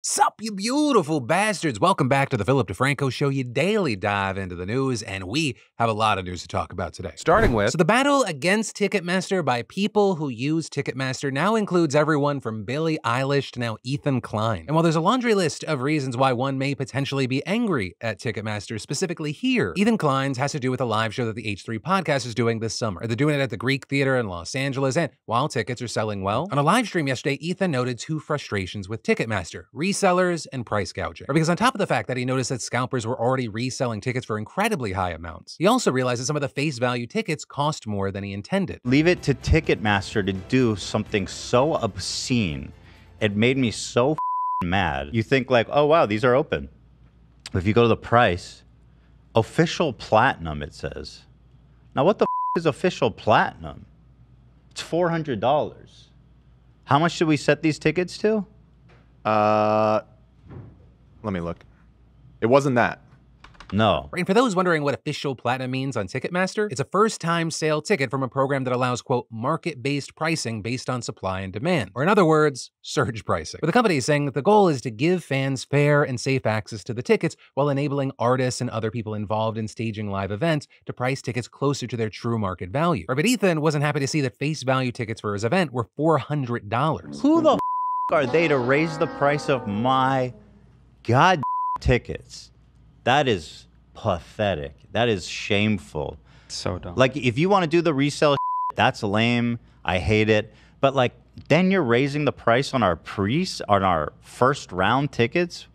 Sup, you beautiful bastards. Welcome back to the Philip DeFranco Show, your daily dive into the news, and we have a lot of news to talk about today. Starting with, the battle against Ticketmaster by people who use Ticketmaster now includes everyone from Billie Eilish to now Ethan Klein. And while there's a laundry list of reasons why one may potentially be angry at Ticketmaster, specifically here, Ethan Klein's has to do with a live show that the H3 podcast is doing this summer. They're doing it at the Greek Theater in Los Angeles, and while tickets are selling well, on a live stream yesterday, Ethan noted two frustrations with Ticketmaster: resellers and price gouging. Because on top of the fact that he noticed that scalpers were already reselling tickets for incredibly high amounts, he also realized that some of the face value tickets cost more than he intended. Leave it to Ticketmaster to do something so obscene. It made me so mad. You think like, oh wow, these are open. If you go to the price, official platinum, it says. Now what the is official platinum? It's $400. How much should we set these tickets to? Let me look. It wasn't that. No. And for those wondering what official platinum means on Ticketmaster, it's a first-time sale ticket from a program that allows, quote, market-based pricing based on supply and demand. Or in other words, surge pricing. But the company is saying that the goal is to give fans fair and safe access to the tickets while enabling artists and other people involved in staging live events to price tickets closer to their true market value. But Ethan wasn't happy to see that face value tickets for his event were $400. Who the are they to raise the price of my god tickets? That is pathetic. That is shameful. So dumb. Like, if you want to do the resale, that's lame. I hate it. But like, then you're raising the price on our first round tickets.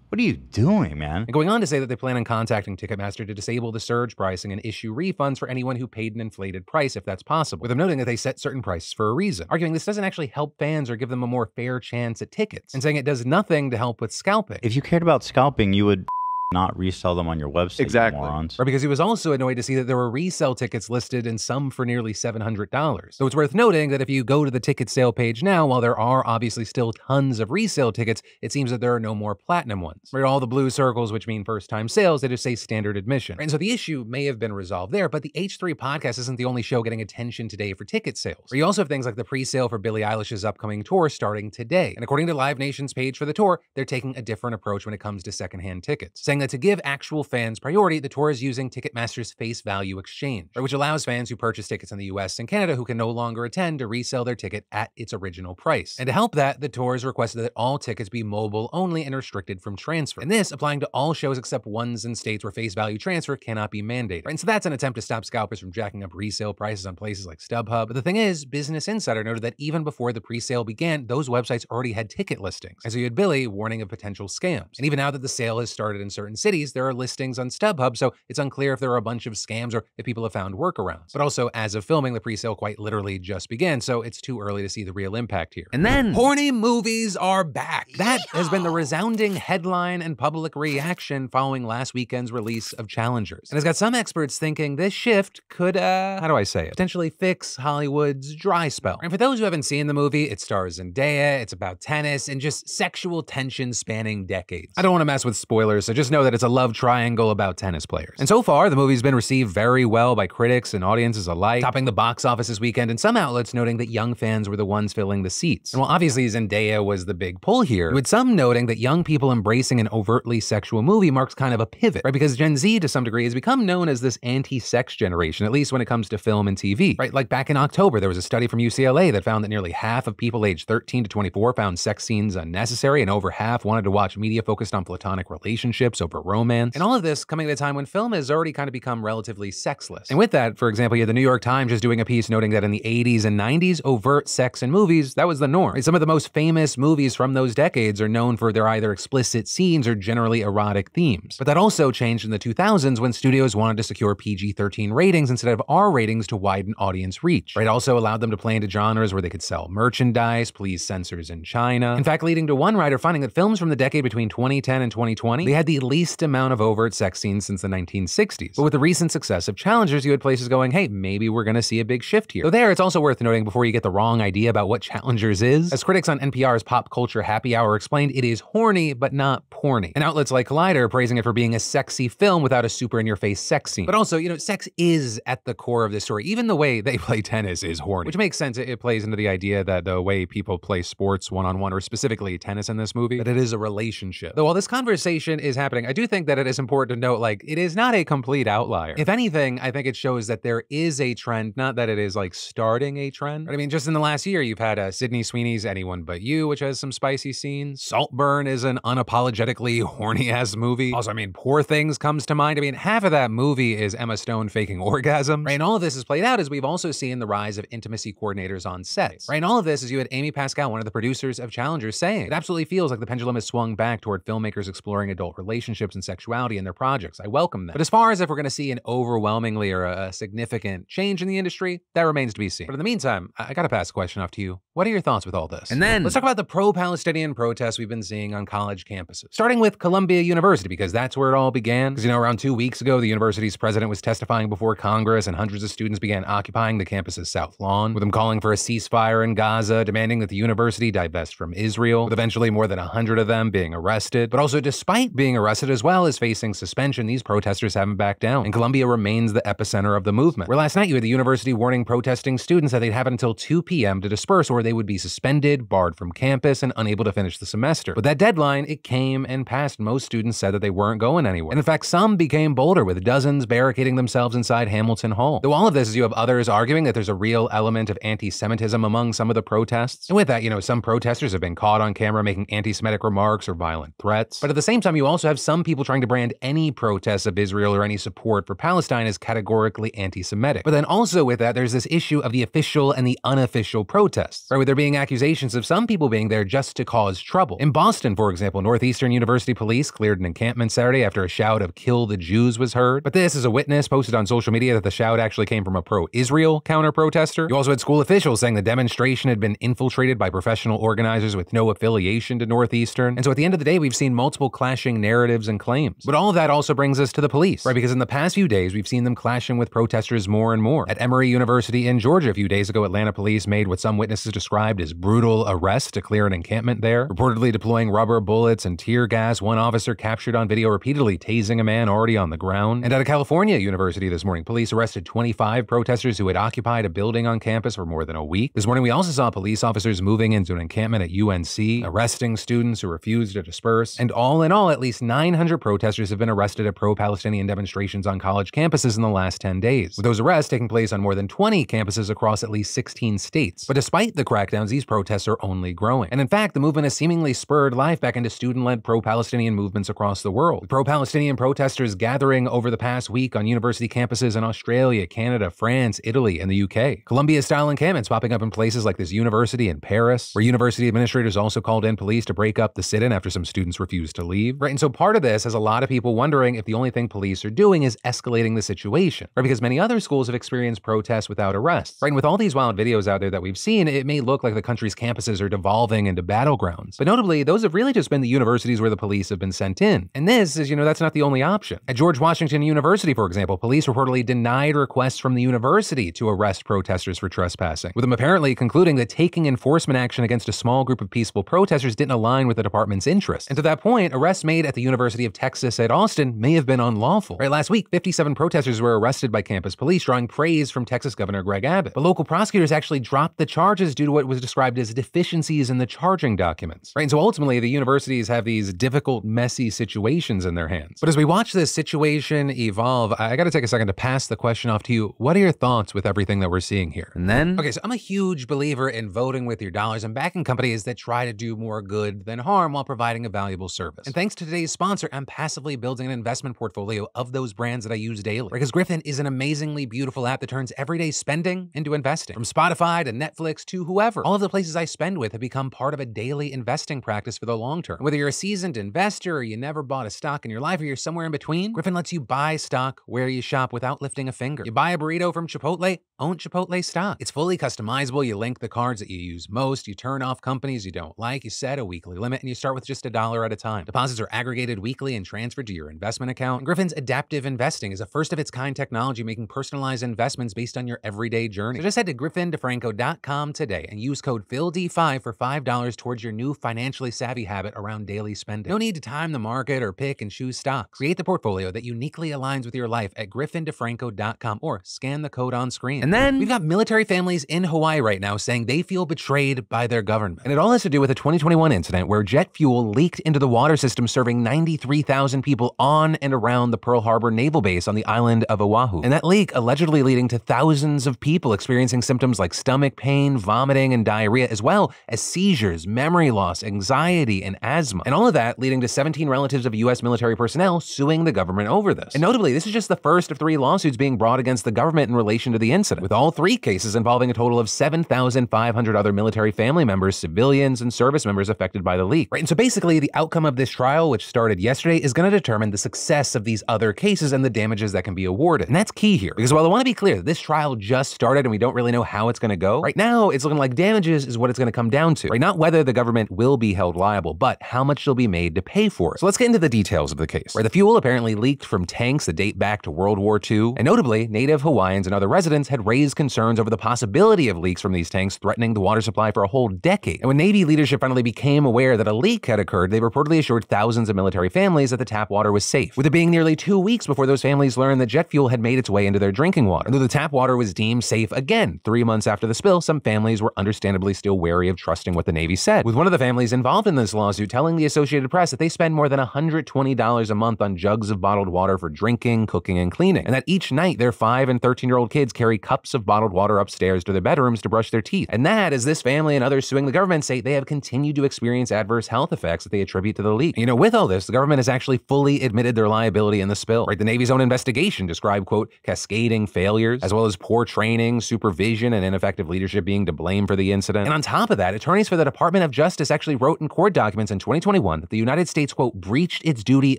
What are you doing, man? And going on to say that they plan on contacting Ticketmaster to disable the surge pricing and issue refunds for anyone who paid an inflated price if that's possible, with them noting that they set certain prices for a reason, arguing this doesn't actually help fans or give them a more fair chance at tickets, and saying it does nothing to help with scalping. If you cared about scalping, you would not resell them on your website, Exactly. morons. Or because he was also annoyed to see that there were resale tickets listed and some for nearly $700. So it's worth noting that if you go to the ticket sale page now, while there are obviously still tons of resale tickets, it seems that there are no more platinum ones. Right, all the blue circles, which mean first-time sales, they just say standard admission. And so the issue may have been resolved there, but the H3 podcast isn't the only show getting attention today for ticket sales. You also have things like the pre-sale for Billie Eilish's upcoming tour starting today. And according to Live Nation's page for the tour, they're taking a different approach when it comes to secondhand tickets, saying that to give actual fans priority, the tour is using Ticketmaster's face value exchange, which allows fans who purchase tickets in the US and Canada who can no longer attend to resell their ticket at its original price. And to help that, the tour has requested that all tickets be mobile only and restricted from transfer. And this applying to all shows except ones in states where face value transfer cannot be mandated. And so that's an attempt to stop scalpers from jacking up resale prices on places like StubHub. But the thing is, Business Insider noted that even before the pre-sale began, those websites already had ticket listings. And so you had Billie warning of potential scams. And even now that the sale has started in certain cities, there are listings on StubHub, so it's unclear if there are a bunch of scams or if people have found workarounds. But also, as of filming, the pre-sale quite literally just began, so it's too early to see the real impact here. And then, horny movies are back. That has been the resounding headline and public reaction following last weekend's release of Challengers. And it's got some experts thinking this shift could, potentially fix Hollywood's dry spell. And for those who haven't seen the movie, it stars Zendaya, it's about tennis, and just sexual tension spanning decades. I don't want to mess with spoilers, so just know that it's a love triangle about tennis players. And so far, the movie's been received very well by critics and audiences alike, topping the box office this weekend, and some outlets noting that young fans were the ones filling the seats. And while obviously Zendaya was the big pull here, with some noting that young people embracing an overtly sexual movie marks kind of a pivot, right? Because Gen Z, to some degree, has become known as this anti-sex generation, at least when it comes to film and TV, right? Like back in October, there was a study from UCLA that found that nearly half of people aged 13 to 24 found sex scenes unnecessary, and over half wanted to watch media focused on platonic relationships over romance. And all of this coming at a time when film has already kind of become relatively sexless. And with that, for example, you had the New York Times just doing a piece noting that in the 80s and 90s, overt sex in movies, that was the norm. And some of the most famous movies from those decades are known for their either explicit scenes or generally erotic themes. But that also changed in the 2000s when studios wanted to secure PG-13 ratings instead of R ratings to widen audience reach. It also allowed them to play into genres where they could sell merchandise, please censors in China. In fact, leading to one writer finding that films from the decade between 2010 and 2020, they had the least least amount of overt sex scenes since the 1960s. But with the recent success of Challengers, you had places going, hey, maybe we're gonna see a big shift here. So there, it's also worth noting before you get the wrong idea about what Challengers is, as critics on NPR's Pop Culture Happy Hour explained, it is horny, but not porny. And outlets like Collider are praising it for being a sexy film without a super in-your-face sex scene. But also, sex is at the core of this story. Even the way they play tennis is horny, which makes sense. It plays into the idea that the way people play sports one-on-one, or specifically tennis in this movie, that it is a relationship. Though while this conversation is happening, I do think that it is important to note, it is not a complete outlier. If anything, I think it shows that there is a trend, not that it is starting a trend. But I mean, just in the last year, you've had Sydney Sweeney's Anyone But You, which has some spicy scenes. Saltburn is an unapologetically horny-ass movie. Also, I mean, Poor Things comes to mind. I mean, half of that movie is Emma Stone faking orgasms. Right? And all of this is played out as we've also seen the rise of intimacy coordinators on sets. Right? And all of this is you had Amy Pascal, one of the producers of Challengers, saying, it absolutely feels like the pendulum has swung back toward filmmakers exploring adult relationships and sexuality in their projects. I welcome that. But as far as if we're going to see an overwhelmingly or a significant change in the industry, that remains to be seen. But in the meantime, I gotta pass the question off to you. What are your thoughts with all this? And then let's talk about the pro-Palestinian protests we've been seeing on college campuses. Starting with Columbia University, because that's where it all began. Because around 2 weeks ago, the university's president was testifying before Congress, and hundreds of students began occupying the campus's south lawn, with them calling for a ceasefire in Gaza, demanding that the university divest from Israel, with eventually more than 100 of them being arrested. But also, despite being arrested as well as facing suspension, these protesters haven't backed down, and Columbia remains the epicenter of the movement. Where last night you had the university warning protesting students that they'd have until 2 p.m. to disperse, or they would be suspended, barred from campus, and unable to finish the semester. But that deadline, it came and passed. Most students said that they weren't going anywhere. And in fact, some became bolder, with dozens barricading themselves inside Hamilton Hall. Though all of this is you have others arguing that there's a real element of anti-Semitism among some of the protests. And with that, some protesters have been caught on camera making anti-Semitic remarks or violent threats. But at the same time, you also have some people trying to brand any protests of Israel or any support for Palestine as categorically anti-Semitic. But then also with that, there's this issue of the official and the unofficial protests, right? With there being accusations of some people being there just to cause trouble. In Boston, for example, Northeastern University police cleared an encampment Saturday after a shout of "Kill the Jews" was heard. But this is a witness posted on social media that the shout actually came from a pro-Israel counter-protester. You also had school officials saying the demonstration had been infiltrated by professional organizers with no affiliation to Northeastern. And so at the end of the day, we've seen multiple clashing narratives and claims. But all of that also brings us to the police, right? Because in the past few days, we've seen them clashing with protesters more and more. At Emory University in Georgia a few days ago, Atlanta police made what some witnesses described as brutal arrests to clear an encampment there, reportedly deploying rubber bullets and tear gas. One officer captured on video repeatedly tasing a man already on the ground. And at a California university this morning, police arrested 25 protesters who had occupied a building on campus for more than a week. This morning, we also saw police officers moving into an encampment at UNC, arresting students who refused to disperse. And all in all, at least 900 protesters have been arrested at pro-Palestinian demonstrations on college campuses in the last 10 days, with those arrests taking place on more than 20 campuses across at least 16 states. But despite the crackdowns, these protests are only growing. And in fact, the movement has seemingly spurred life back into student-led pro-Palestinian movements across the world, with pro-Palestinian protesters gathering over the past week on university campuses in Australia, Canada, France, Italy, and the UK. Columbia-style encampments popping up in places like this university in Paris, where university administrators also called in police to break up the sit-in after some students refused to leave. Right, and so part of this has a lot of people wondering if the only thing police are doing is escalating the situation, right? Because many other schools have experienced protests without arrests, right? And with all these wild videos out there that we've seen, it may look like the country's campuses are devolving into battlegrounds. But notably, those have really just been the universities where the police have been sent in. And this is, that's not the only option. At George Washington University, for example, police reportedly denied requests from the university to arrest protesters for trespassing, with them apparently concluding that taking enforcement action against a small group of peaceful protesters didn't align with the department's interests. And to that point, arrests made at the University of Texas at Austin may have been unlawful. Right, last week, 57 protesters were arrested by campus police, drawing praise from Texas Governor Greg Abbott. But local prosecutors actually dropped the charges due to what was described as deficiencies in the charging documents. Right, and so ultimately, the universities have these difficult, messy situations in their hands. But as we watch this situation evolve, I gotta take a second to pass the question off to you. What are your thoughts with everything that we're seeing here? And then, okay, so I'm a huge believer in voting with your dollars and backing companies that try to do more good than harm while providing a valuable service. And thanks to today's sponsor, I'm passively building an investment portfolio of those brands that I use daily. Because Griffin is an amazingly beautiful app that turns everyday spending into investing. From Spotify to Netflix to whoever, all of the places I spend with have become part of a daily investing practice for the long term. Whether you're a seasoned investor or you never bought a stock in your life or you're somewhere in between, Griffin lets you buy stock where you shop without lifting a finger. You buy a burrito from Chipotle, own Chipotle stock. It's fully customizable. You link the cards that you use most. You turn off companies you don't like. You set a weekly limit and you start with just $1 at a time. Deposits are aggregated weekly and transferred to your investment account. And Griffin's adaptive investing is a first-of-its-kind technology making personalized investments based on your everyday journey. So just head to griffindefranco.com today and use code PHILD5 for $5 towards your new financially savvy habit around daily spending. No need to time the market or pick and choose stocks. Create the portfolio that uniquely aligns with your life at griffindefranco.com or scan the code on screen. And then we've got military families in Hawaii right now saying they feel betrayed by their government. And it all has to do with a 2021 incident where jet fuel leaked into the water system serving 93,000 people on and around the Pearl Harbor Naval Base on the island of Oahu. And that leak allegedly leading to thousands of people experiencing symptoms like stomach pain, vomiting, and diarrhea, as well as seizures, memory loss, anxiety, and asthma. And all of that leading to 17 relatives of U.S. military personnel suing the government over this. And notably, this is just the first of 3 lawsuits being brought against the government in relation to the incident, with all 3 cases involving a total of 7,500 other military family members, civilians, and service members affected by the leak. Right, and so basically, the outcome of this trial, which started yesterday, is going to determine the success of these other cases and the damages that can be awarded. And that's key here, because while I want to be clear, this trial just started and we don't really know how it's going to go, right now it's looking like damages is what it's going to come down to. Right, not whether the government will be held liable, but how much they'll be made to pay for it. So let's get into the details of the case. Right, the fuel apparently leaked from tanks that date back to World War II, and notably, native Hawaiians and other residents had raised concerns over the possibility of leaks from these tanks threatening the water supply for a whole decade. And when Navy leadership finally became aware that a leak had occurred, they reportedly assured thousands of military families that the tap water was safe, with it being nearly 2 weeks before those families learned that jet fuel had made its way into their drinking water. And though the tap water was deemed safe again 3 months after the spill, some families were understandably still wary of trusting what the Navy said, with one of the families involved in this lawsuit telling the Associated Press that they spend more than $120 a month on jugs of bottled water for drinking, cooking, and cleaning, and that each night their 5 and 13-year-old kids carry cups of bottled water upstairs to their bedrooms to brush their teeth. And that, as this family and others suing the government say, they have continued to experience adverse health effects that they attribute to the leak. You know, with all this, the government has actually fully admitted their liability in the spill. Right, the Navy's own investigation described, quote, cascading failures, as well as poor training, supervision, and ineffective leadership being to blame for the incident. And on top of that, attorneys for the Department of Justice actually wrote in court documents in 2021 that the United States, quote, breached its duty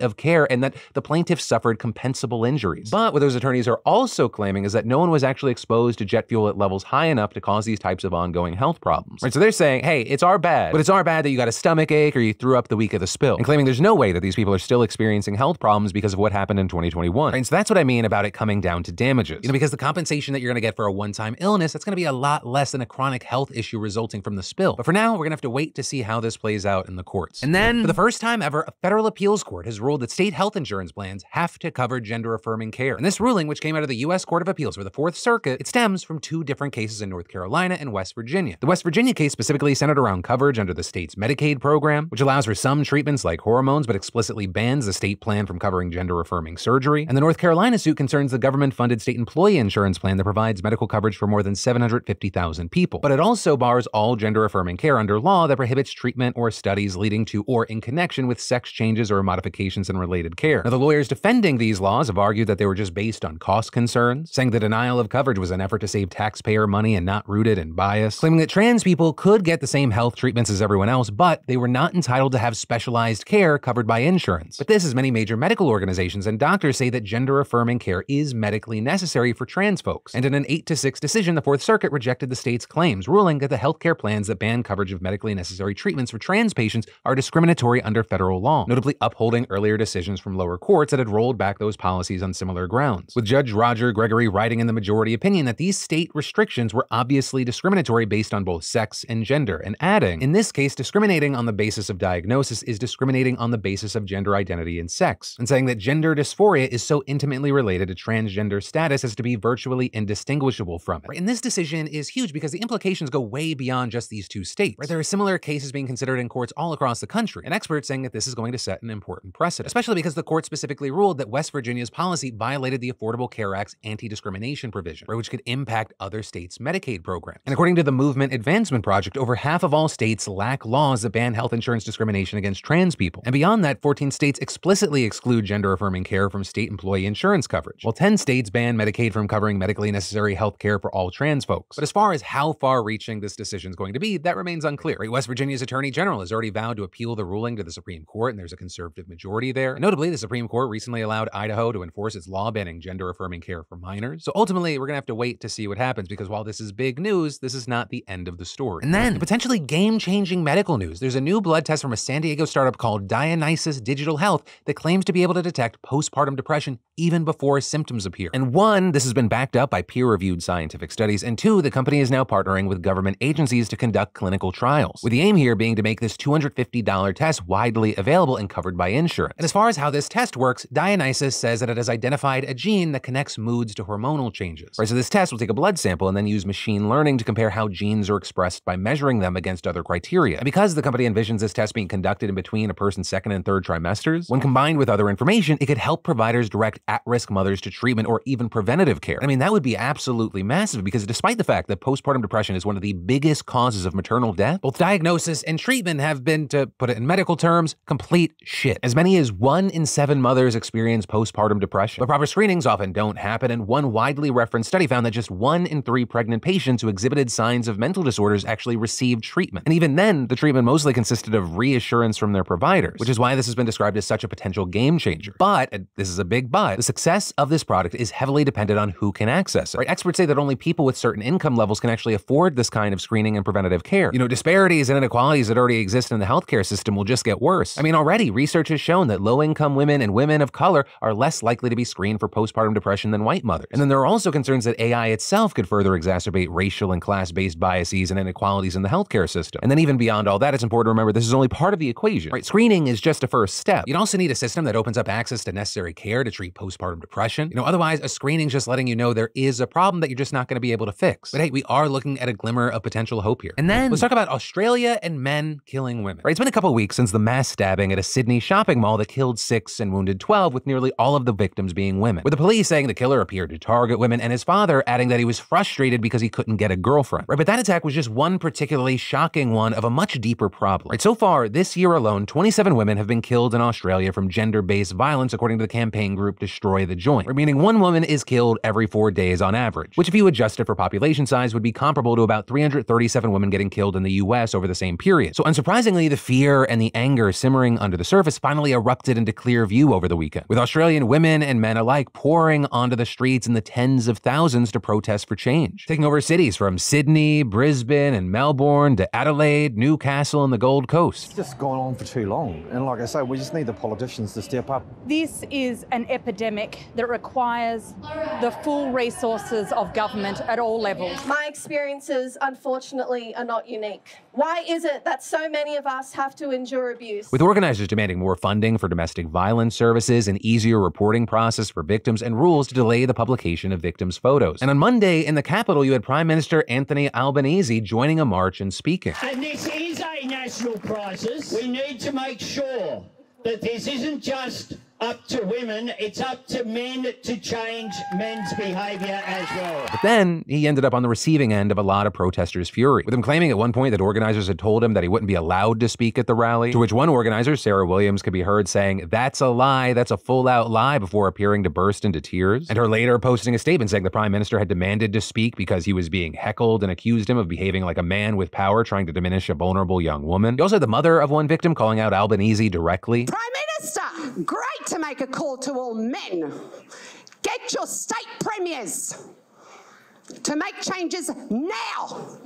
of care and that the plaintiffs suffered compensable injuries. But what those attorneys are also claiming is that no one was actually exposed to jet fuel at levels high enough to cause these types of ongoing health problems. Right, so they're saying, hey, it's our bad, but it's our bad that you got a stomach ache or you threw up the week of the spill, and claiming there's no way that these people are still experiencing health problems because of what happened in 2021. Right, and so that's what I mean about it coming down to damages. You know, because the compensation that you're going to get for a one-time illness, that's going to be a lot less than a chronic health issue resulting from the spill. But for now, we're going to have to wait to see how this plays out in the courts. And then, for the first time ever, a federal appeals court has ruled that state health insurance plans have to cover gender-affirming care. And this ruling, which came out of the U.S. Court of Appeals for the Fourth Circuit, it stems from 2 different cases in North Carolina and West Virginia. The West Virginia case specifically centered around coverage under the state's Medicaid program, which allows for some treatments like hormones, but explicitly bans the state plan from covering gender-affirming surgery. And the North Carolina suit concerns the government-funded state employee insurance plan that provides medical coverage for more than 750,000 people. But it also bars all gender-affirming care under law that prohibits treatment or studies leading to or in connection with sex changes or modifications in related care. Now, the lawyers defending these laws have argued that they were just based on cost concerns, saying the denial of coverage was an effort to save taxpayer money and not rooted in bias, claiming that trans people could get the same health treatments as everyone else, but they were not entitled to have specialized care covered by insurance. But this is many major medical organizations and doctors say that gender-affirming care is medically necessary for trans folks. And in an 8-6 decision, the Fourth Circuit rejected the state's claims, ruling that the healthcare plans that ban coverage of medically necessary treatments for trans patients are discriminatory under federal law, notably upholding earlier decisions from lower courts that had rolled back those policies on similar grounds, with Judge Roger Gregory writing in the majority opinion that these state restrictions were obviously discriminatory based on both sex and gender, and adding, in this case, discriminating on the basis of diagnosis is discriminating on the basis of gender identity and sex, and saying that gender dysphoria is so intimately related to transgender status as to be virtually indistinguishable from it. Right, and this decision is huge because the implications go way beyond just these 2 states. Right, there are similar cases being considered in courts all across the country, and experts saying that this is going to set an important precedent, especially because the court specifically ruled that West Virginia's policy violated the Affordable Care Act's anti-discrimination provision, right, which could impact other states' Medicaid programs. And according to the Movement Advancement Project, over half of all states lack laws that ban health insurance discrimination against trans people. And beyond that, 14 states explicitly exclude gender-affirming care from state employee insurance coverage, while 10 states ban Medicaid from covering medically necessary health care for all trans folks. But as far as how far-reaching this decision is going to be, that remains unclear. Right? West Virginia's Attorney General has already vowed to appeal the ruling to the Supreme Court, and there's a conservative majority there. And notably, the Supreme Court recently allowed Idaho to enforce its law banning gender-affirming care for minors. So ultimately, we're going to have to wait to see what happens, because while this is big news, this is not the end of the story. And then, potentially game-changing medical news. There's a new blood test from a San Diego startup called Dionysus Diagnosis Digital Health that claims to be able to detect postpartum depression even before symptoms appear. And one, this has been backed up by peer-reviewed scientific studies, and two, the company is now partnering with government agencies to conduct clinical trials, with the aim here being to make this $250 test widely available and covered by insurance. And as far as how this test works, Dionysus says that it has identified a gene that connects moods to hormonal changes. Right, so this test will take a blood sample and then use machine learning to compare how genes are expressed by measuring them against other criteria. And because the company envisions this test being conducted in between a person's second and third trimesters, when combined with other information, it could help providers direct at-risk mothers to treatment or even preventative care. I mean, that would be absolutely massive, because despite the fact that postpartum depression is one of the biggest causes of maternal death, both diagnosis and treatment have been, to put it in medical terms, complete shit. As many as 1 in 7 mothers experience postpartum depression, but proper screenings often don't happen, and one widely referenced study found that just 1 in 3 pregnant patients who exhibited signs of mental disorders actually received treatment. And even then, the treatment mostly consisted of reassurance from their providers, which is why this has been described as such a potential game changer. But, and this is a big but, the success of this product is heavily dependent on who can access it. Right? Experts say that only people with certain income levels can actually afford this kind of screening and preventative care. You know, disparities and inequalities that already exist in the healthcare system will just get worse. I mean, already research has shown that low-income women and women of color are less likely to be screened for postpartum depression than white mothers. And then there are also concerns that AI itself could further exacerbate racial and class-based biases and inequalities in the healthcare system. And then even beyond all that, it's important to remember this is only part of the equation. Right? Screening is just a first step. You'd also need a system that opens up access to necessary care to treat postpartum depression. You know, otherwise, a screening's just letting you know there is a problem that you're just not going to be able to fix. But hey, we are looking at a glimmer of potential hope here. And then let's talk about Australia and men killing women. Right? It's been a couple of weeks since the mass stabbing at a Sydney shopping mall that killed 6 and wounded 12, with nearly all of the victims being women, with the police saying the killer appeared to target women, and his father adding that he was frustrated because he couldn't get a girlfriend. Right? But that attack was just one particularly shocking one of a much deeper problem. Right? So far, this year alone, 27 women have been killed in Australia from gender-based violence, according to the campaign group Destroy the Joint, right? Meaning 1 woman is killed every 4 days on average, which if you adjust it for population size would be comparable to about 337 women getting killed in the US over the same period. So unsurprisingly, the fear and the anger simmering under the surface finally erupted into clear view over the weekend, with Australian women and men alike pouring onto the streets in the tens of thousands to protest for change, taking over cities from Sydney, Brisbane, and Melbourne to Adelaide, Newcastle, and the Gold Coast. It's just gone on for too long. And like I say, we just need the politicians to step up. This is an epidemic that requires the full resources of government at all levels. My experiences, unfortunately, are not unique. Why is it that so many of us have to endure abuse? With organizers demanding more funding for domestic violence services, an easier reporting process for victims, and rules to delay the publication of victims' photos. And on Monday, in the Capitol, you had Prime Minister Anthony Albanese joining a march and speaking. And this is a national crisis. We need to make sure that this isn't just up to women, it's up to men to change men's behaviour as well. But then, he ended up on the receiving end of a lot of protesters' fury, with him claiming at one point that organizers had told him that he wouldn't be allowed to speak at the rally, to which one organizer, Sarah Williams, could be heard saying, "That's a lie, that's a full-out lie," before appearing to burst into tears, and her later posting a statement saying the Prime Minister had demanded to speak because he was being heckled and accused him of behaving like a man with power trying to diminish a vulnerable young woman. You also had the mother of one victim calling out Albanese directly. Prime Minister, great to make a call to all men. Get your state premiers to make changes now.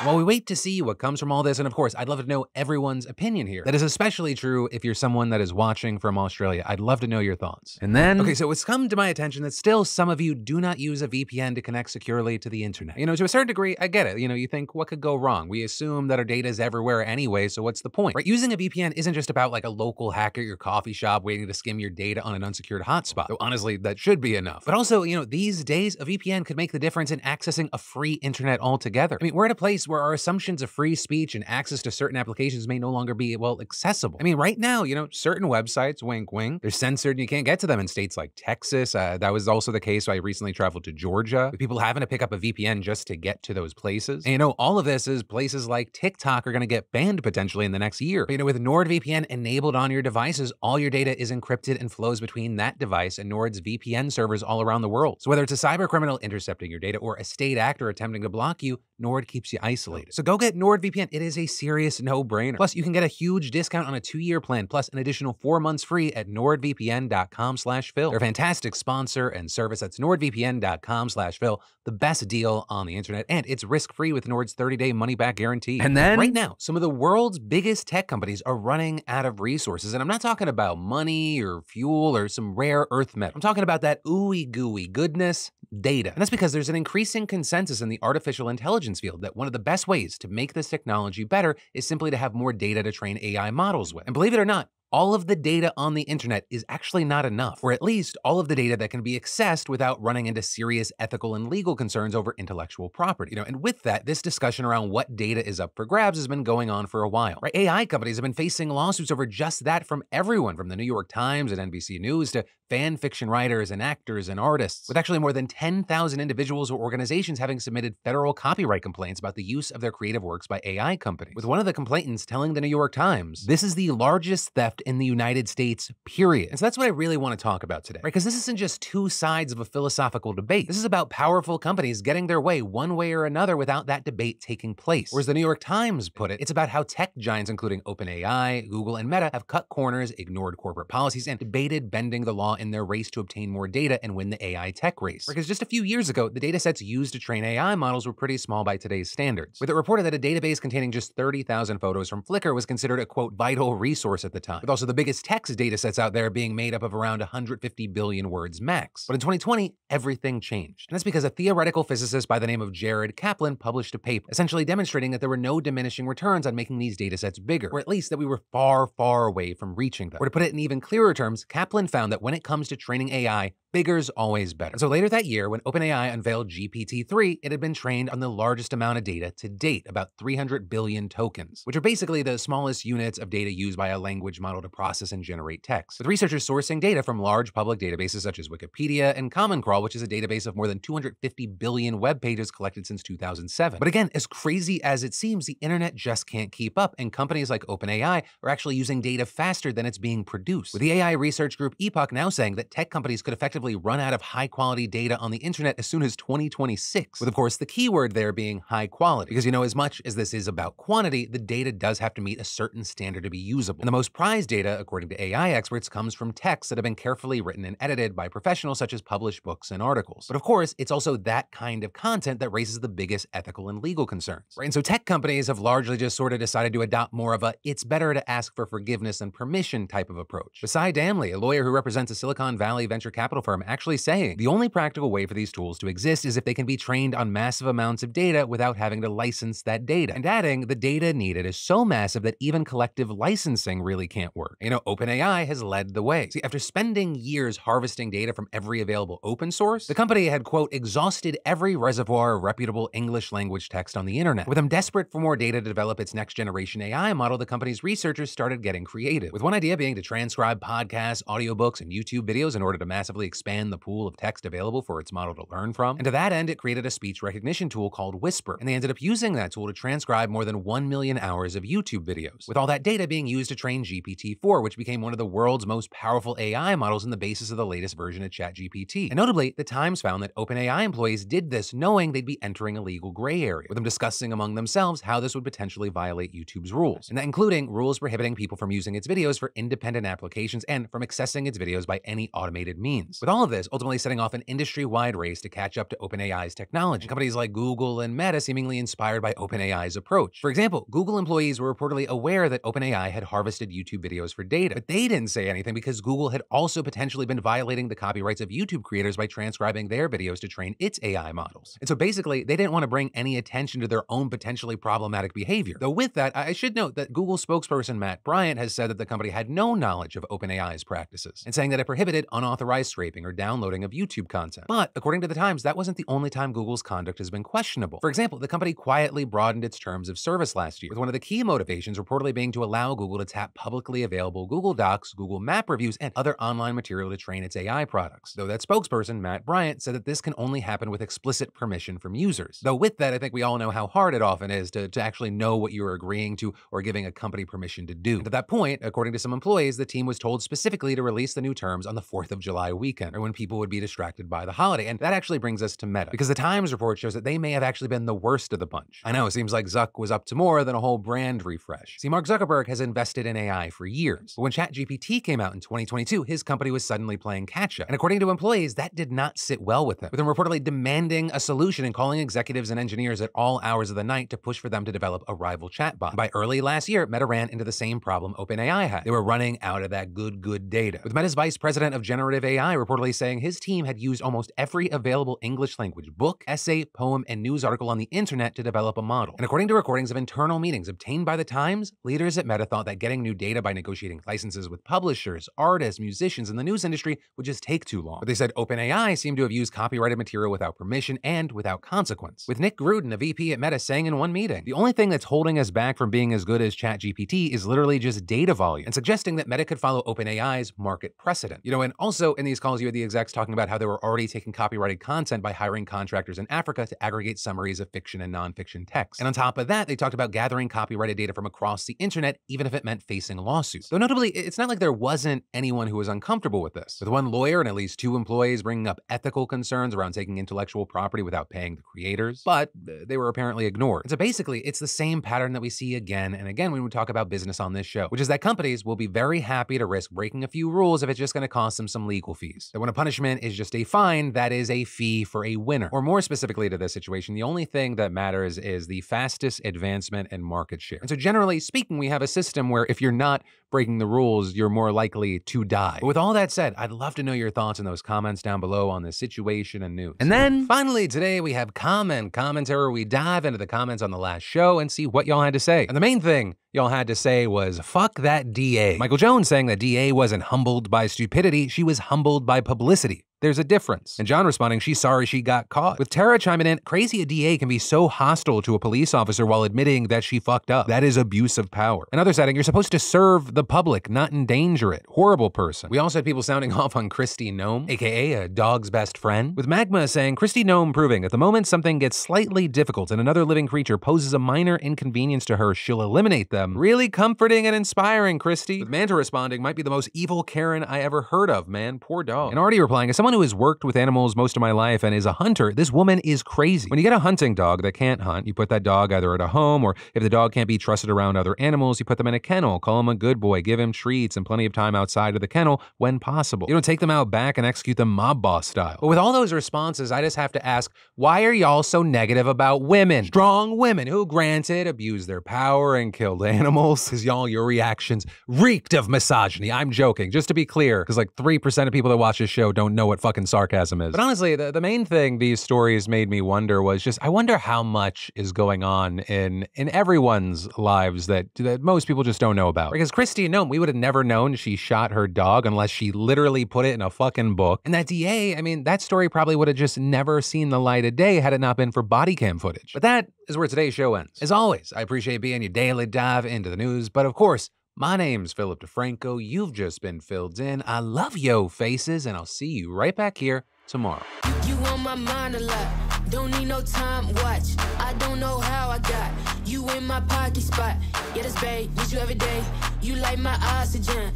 While we wait to see what comes from all this, and of course, I'd love to know everyone's opinion here. That is especially true if you're someone that is watching from Australia. I'd love to know your thoughts. And then, okay, so it's come to my attention that still some of you do not use a VPN to connect securely to the internet. You know, to a certain degree, I get it. You know, you think, what could go wrong? We assume that our data is everywhere anyway, so what's the point? Right? Using a VPN isn't just about like a local hack at your coffee shop waiting to skim your data on an unsecured hotspot. Though honestly, that should be enough. But also, you know, these days, a VPN could make the difference in accessing a free internet altogether. I mean, we're at a place where our assumptions of free speech and access to certain applications may no longer be, well, accessible. I mean, right now, you know, certain websites, wink, wink, they're censored and you can't get to them in states like Texas. That was also the case when I recently traveled to Georgia, with people having to pick up a VPN just to get to those places. And you know, all of this is places like TikTok are going to get banned potentially in the next year. But, you know, with NordVPN enabled on your devices, all your data is encrypted and flows between that device and Nord's VPN servers all around the world. So whether it's a cyber criminal intercepting your data or a state actor attempting to block you, Nord keeps you isolated. So go get NordVPN. It is a serious no-brainer. Plus, you can get a huge discount on a 2-year plan, plus an additional 4 months free at nordvpn.com/Phil. They're a fantastic sponsor and service. That's nordvpn.com/Phil. The best deal on the internet, and it's risk-free with Nord's 30-day money-back guarantee. And then, right now, some of the world's biggest tech companies are running out of resources, and I'm not talking about money or fuel or some rare earth metal. I'm talking about that ooey-gooey goodness, data. And that's because there's an increasing consensus in the artificial intelligence field that one of the best ways to make this technology better is simply to have more data to train AI models with. And believe it or not, all of the data on the internet is actually not enough, or at least all of the data that can be accessed without running into serious ethical and legal concerns over intellectual property. And with that, this discussion around what data is up for grabs has been going on for a while. Right? AI companies have been facing lawsuits over just that from everyone, from the New York Times and NBC News to fan fiction writers and actors and artists, with actually more than 10,000 individuals or organizations having submitted federal copyright complaints about the use of their creative works by AI companies. With one of the complainants telling the New York Times, this is the largest theft in the United States, period. And so that's what I really want to talk about today, right? Because this isn't just two sides of a philosophical debate. This is about powerful companies getting their way one way or another without that debate taking place. Or as the New York Times put it, it's about how tech giants, including OpenAI, Google, and Meta, have cut corners, ignored corporate policies, and debated bending the law in their race to obtain more data and win the AI tech race. Because just a few years ago, the data sets used to train AI models were pretty small by today's standards, with it reported that a database containing just 30,000 photos from Flickr was considered a, quote, vital resource at the time, with also the biggest text data sets out there being made up of around 150 billion words max. But in 2020, everything changed. And that's because a theoretical physicist by the name of Jared Kaplan published a paper essentially demonstrating that there were no diminishing returns on making these data sets bigger, or at least that we were far, far away from reaching them. Or to put it in even clearer terms, Kaplan found that when it comes to training AI, bigger's always better. And so later that year, when OpenAI unveiled GPT-3, it had been trained on the largest amount of data to date, about 300 billion tokens, which are basically the smallest units of data used by a language model to process and generate text. With researchers sourcing data from large public databases such as Wikipedia and Common Crawl, which is a database of more than 250 billion web pages collected since 2007. But again, as crazy as it seems, the internet just can't keep up, and companies like OpenAI are actually using data faster than it's being produced. With the AI research group Epoch now saying that tech companies could effectively run out of high-quality data on the internet as soon as 2026, with of course the keyword there being high quality, because as much as this is about quantity, the data does have to meet a certain standard to be usable. And the most prized data, according to AI experts, comes from texts that have been carefully written and edited by professionals such as published books and articles. But of course, it's also that kind of content that raises the biggest ethical and legal concerns, right? And so tech companies have largely just sort of decided to adopt more of a it's better to ask for forgiveness and permission type of approach. With Cy Damley, a lawyer who represents a Silicon Valley venture capital firm, actually saying the only practical way for these tools to exist is if they can be trained on massive amounts of data without having to license that data. And adding, the data needed is so massive that even collective licensing really can't work. OpenAI has led the way. See, after spending years harvesting data from every available open source, the company had, quote, exhausted every reservoir of reputable English language text on the internet. With them desperate for more data to develop its next generation AI model, the company's researchers started getting creative, with one idea being to transcribe podcasts, audiobooks, and YouTube videos in order to massively expand the pool of text available for its model to learn from. And to that end, it created a speech recognition tool called Whisper, and they ended up using that tool to transcribe more than 1 million hours of YouTube videos, with all that data being used to train GPT-4, which became one of the world's most powerful AI models and the basis of the latest version of ChatGPT. And notably, the Times found that OpenAI employees did this knowing they'd be entering a legal gray area, with them discussing among themselves how this would potentially violate YouTube's rules, and that including rules prohibiting people from using its videos for independent applications and from accessing its videos by any automated means. With all of this ultimately setting off an industry-wide race to catch up to OpenAI's technology, companies like Google and Meta seemingly inspired by OpenAI's approach. For example, Google employees were reportedly aware that OpenAI had harvested YouTube videos for data, but they didn't say anything because Google had also potentially been violating the copyrights of YouTube creators by transcribing their videos to train its AI models. And so basically, they didn't want to bring any attention to their own potentially problematic behavior. Though with that, I should note that Google spokesperson Matt Bryant has said that the company had no knowledge of OpenAI's practices, and saying that it prohibited unauthorized scraping or downloading of YouTube content. But according to the Times, that wasn't the only time Google's conduct has been questionable. For example, the company quietly broadened its terms of service last year, with one of the key motivations reportedly being to allow Google to tap publicly available Google Docs, Google Map reviews, and other online material to train its AI products. Though that spokesperson, Matt Bryant, said that this can only happen with explicit permission from users. Though with that, I think we all know how hard it often is to actually know what you're agreeing to or giving a company permission to do. And at that point, according to some employees, the team was told specifically to release the new terms on the 4th of July weekend, or when people would be distracted by the holiday. And that actually brings us to Meta, because the Times report shows that they may have actually been the worst of the bunch. I know, it seems like Zuck was up to more than a whole brand refresh. See, Mark Zuckerberg has invested in AI for years, but when ChatGPT came out in 2022, his company was suddenly playing catch-up. And according to employees, that did not sit well with him reportedly demanding a solution and calling executives and engineers at all hours of the night to push for them to develop a rival chatbot. By early last year, Meta ran into the same problem OpenAI had. They were running out of that good data, with Meta's vice president of generative AI reportedly saying his team had used almost every available English language book, essay, poem, and news article on the internet to develop a model. And according to recordings of internal meetings obtained by the Times, leaders at Meta thought that getting new data by negotiating licenses with publishers, artists, musicians, and the news industry would just take too long. But they said OpenAI seemed to have used copyrighted material without permission and without consequence. With Nick Gruden, a VP at Meta, saying in one meeting, the only thing that's holding us back from being as good as ChatGPT is literally just data volume, and suggesting that Meta could follow OpenAI's market precedent. And also in these calls, you had the execs talking about how they were already taking copyrighted content by hiring contractors in Africa to aggregate summaries of fiction and nonfiction text. And on top of that, they talked about gathering copyrighted data from across the internet, even if it meant facing lawsuits. Though notably, it's not like there wasn't anyone who was uncomfortable with this, with one lawyer and at least 2 employees bringing up ethical concerns around taking intellectual property without paying the creators, but they were apparently ignored. And so basically, it's the same pattern that we see again and again when we talk about business on this show, which is that companies will be very happy to risk breaking a few rules if it's just going to cost them some legal fees. That when a punishment is just a fine, that is a fee for a winner. Or more specifically to this situation, the only thing that matters is the fastest advancement and market share. And so generally speaking, we have a system where if you're not breaking the rules, you're more likely to die. But with all that said, I'd love to know your thoughts in those comments down below on this situation and news. And then finally today we have commentary. We dive into the comments on the last show and see what y'all had to say. And the main thing y'all had to say was, fuck that DA. Michael Jones saying that DA wasn't humbled by stupidity, she was humbled by publicity. There's a difference. And John responding, she's sorry she got caught. With Tara chiming in, crazy a DA can be so hostile to a police officer while admitting that she fucked up. That is abuse of power. Another setting, you're supposed to serve the public, not endanger it. Horrible person. We also had people sounding off on Kristi Noem, aka a dog's best friend. With Magma saying, Kristi Noem proving, at the moment something gets slightly difficult and another living creature poses a minor inconvenience to her, she'll eliminate them. Really comforting and inspiring, Kristi. With Manta responding, might be the most evil Karen I ever heard of, man. Poor dog. And Artie replying, as someone who has worked with animals most of my life and is a hunter, this woman is crazy. When you get a hunting dog that can't hunt, you put that dog either at a home, or if the dog can't be trusted around other animals, you put them in a kennel, call him a good boy, give him treats and plenty of time outside of the kennel when possible. You don't take them out back and execute them mob boss style. But with all those responses, I just have to ask, why are y'all so negative about women? Strong women who, granted, abused their power and killed animals? Because y'all, your reactions reeked of misogyny. I'm joking, just to be clear, because like 3% of people that watch this show don't know what fucking sarcasm is. But honestly, the main thing these stories made me wonder was just, I wonder how much is going on in everyone's lives that most people just don't know about. Because Kristi Noem, we would have never known she shot her dog unless she literally put it in a fucking book. And that DA, I mean, that story probably would have just never seen the light of day had it not been for body cam footage. But that is where today's show ends. As always, I appreciate being your daily dive into the news, but of course, my name's Philip DeFranco. You've just been filled in. I love yo faces, and I'll see you right back here tomorrow. You on my mind a lot. Don't need no time watch. I don't know how I got you in my pocket spot. Yeah, that's babe. Need you every day. You like my oxygen.